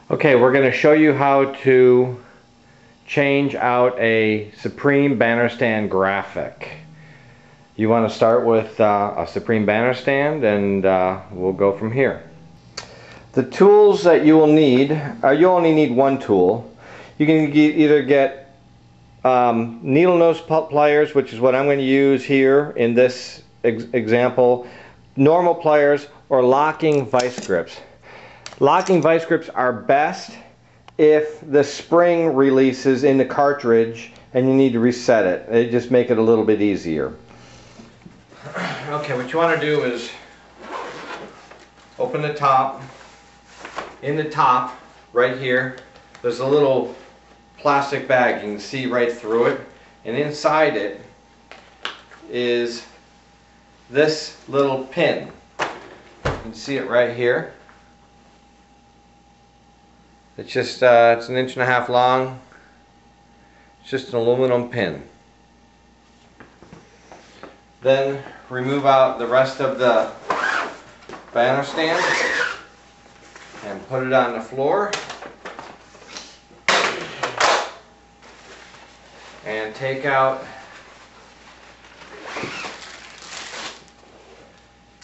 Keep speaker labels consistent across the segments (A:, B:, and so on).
A: Okay, we're going to show you how to change out a Supreme banner stand graphic. You want to start with a Supreme banner stand, and we'll go from here. The tools that you will need, you only need one tool. You can either get needle nose pliers, which is what I'm going to use here in this example, normal pliers, or locking vice grips. Locking vice grips are best if the spring releases in the cartridge and you need to reset it. They just make it a little bit easier. Okay, what you want to do is open the top. In the top, right here, there's a little plastic bag. You can see right through it. And inside it is this little pin. You can see it right here. It's just it's 1.5 inches long. It's just an aluminum pin. Then remove out the rest of the banner stand and put it on the floor. And take out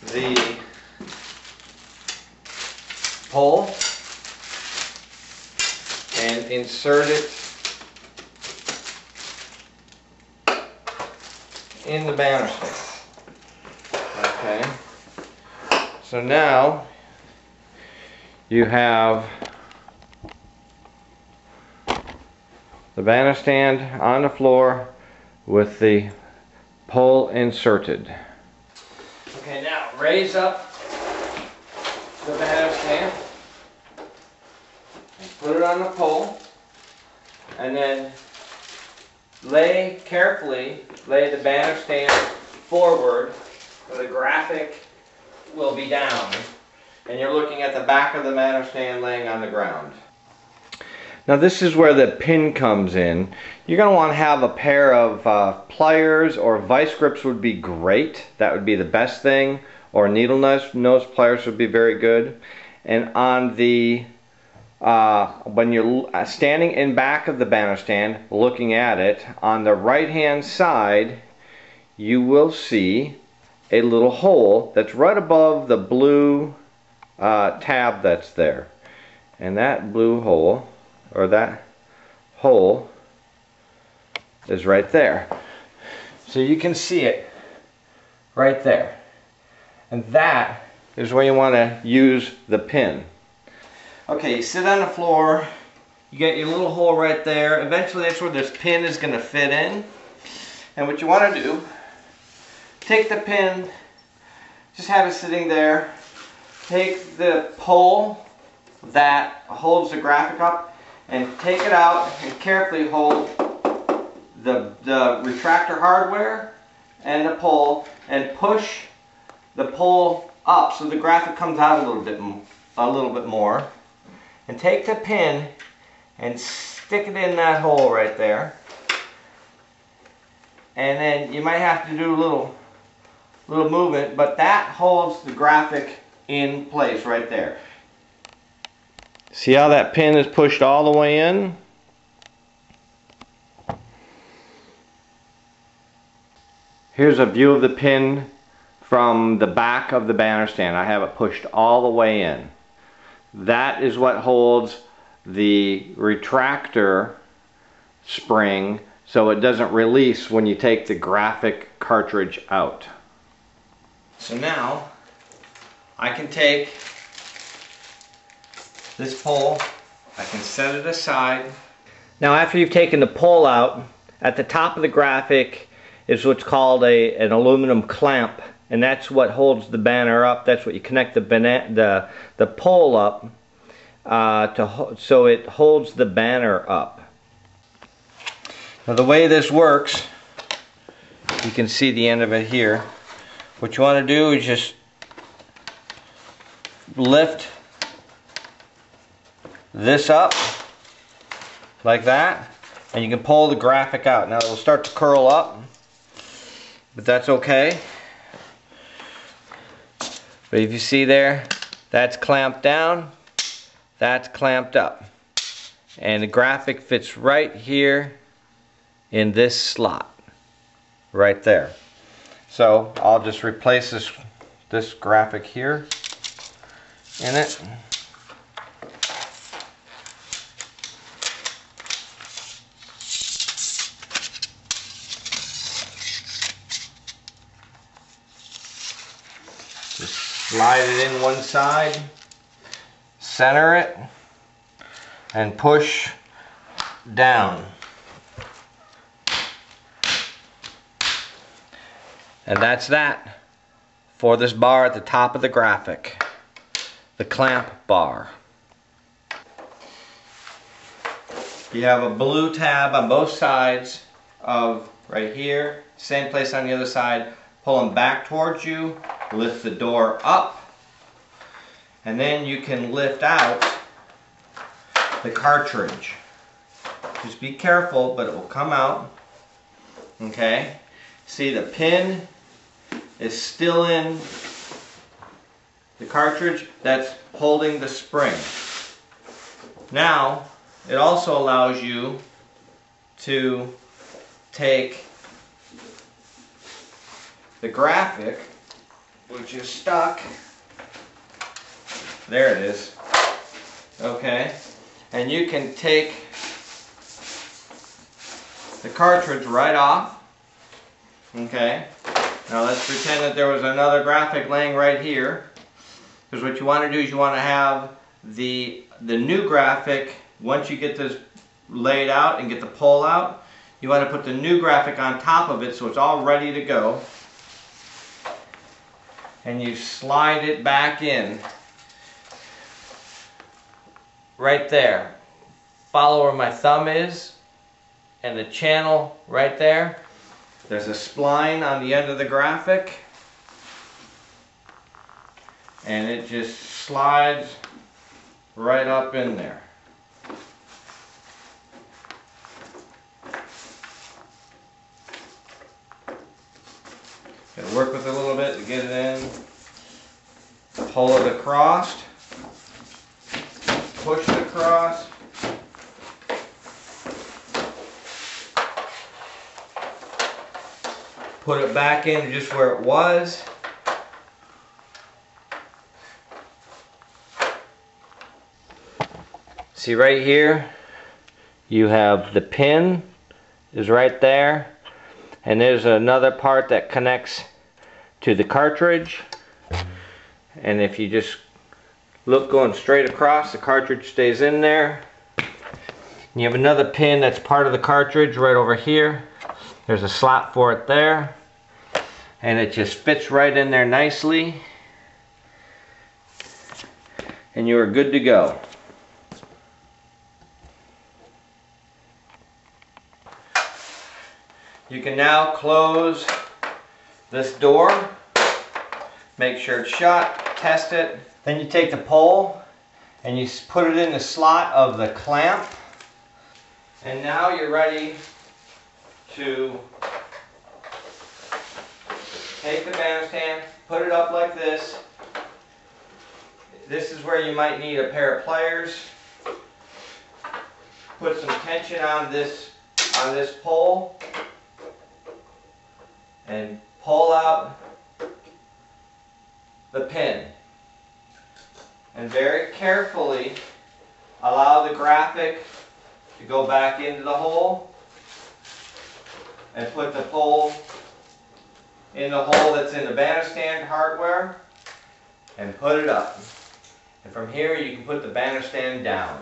A: the pole and insert it in the banner stand. Okay. So now you have the banner stand on the floor with the pole inserted. Okay, now raise up the banner stand. Put it on the pole, and then carefully lay the banner stand forward so the graphic will be down, and you're looking at the back of the banner stand laying on the ground. Now this is where the pin comes in. You're going to want to have a pair of pliers, or vice grips would be great. That would be the best thing, or needle nose pliers would be very good. And on the when you're standing in back of the banner stand looking at it, on the right hand side you will see a little hole that's right above the blue tab that's there. And that blue hole, or that hole, is right there. So you can see it right there. And that is where you want to use the pin. Okay, you sit on the floor, you get your little hole right there. Eventually that's where this pin is going to fit in. And what you want to do, take the pin, just have it sitting there, take the pole that holds the graphic up and take it out and carefully hold the retractor hardware and the pole and push the pole up so the graphic comes out a little bit more. And take the pin and stick it in that hole right there. And then you might have to do a little movement, but that holds the graphic in place right there. See how that pin is pushed all the way in? Here's a view of the pin from the back of the banner stand. I have it pushed all the way in. That is what holds the retractor spring so it doesn't release when you take the graphic cartridge out. So now I can take this pole, I can set it aside. Now after you've taken the pole out, at the top of the graphic is what's called an aluminum clamp. And that's what holds the banner up. That's what you connect the pole up so it holds the banner up. Now the way this works, you can see the end of it here. What you want to do is just lift this up like that, and you can pull the graphic out. Now it'll start to curl up, but that's okay. But if you see there, that's clamped down. that's clamped up. And the graphic fits right here in this slot. Right there. So I'll just replace this graphic here in it. Just slide it in one side, center it, and push down. And that's that for this bar at the top of the graphic, the clamp bar. You have a blue tab on both sides of right here, same place on the other side. Pull them back towards you, lift the door up, and then you can lift out the cartridge. Just be careful, but it will come out. Okay? See, the pin is still in the cartridge that's holding the spring. Now, it also allows you to take the graphic, which is stuck, there it is, okay, and you can take the cartridge right off, okay. Now let's pretend that there was another graphic laying right here, because what you want to do is you want to have the new graphic, once you get this laid out and get the pole out, you want to put the new graphic on top of it so it's all ready to go. And you slide it back in right there. Follow where my thumb is and the channel right there. There's a spline on the end of the graphic and it just slides right up in there. Gotta work with it a little bit to get it in. Pull it across. Push it across. Put it back in just where it was. See right here, you have the pin is right there. And there's another part that connects to the cartridge. And if you just look going straight across, the cartridge stays in there. You have another pin that's part of the cartridge right over here. There's a slot for it there. And it just fits right in there nicely. And you are good to go. You can now close this door, make sure it's shut, test it. Then you take the pole and you put it in the slot of the clamp. And now you're ready to take the banner stand, put it up like this. This is where you might need a pair of pliers. Put some tension on this pole. And pull out the pin. And very carefully allow the graphic to go back into the hole. And put the pole in the hole that's in the banner stand hardware. And put it up. And from here you can put the banner stand down.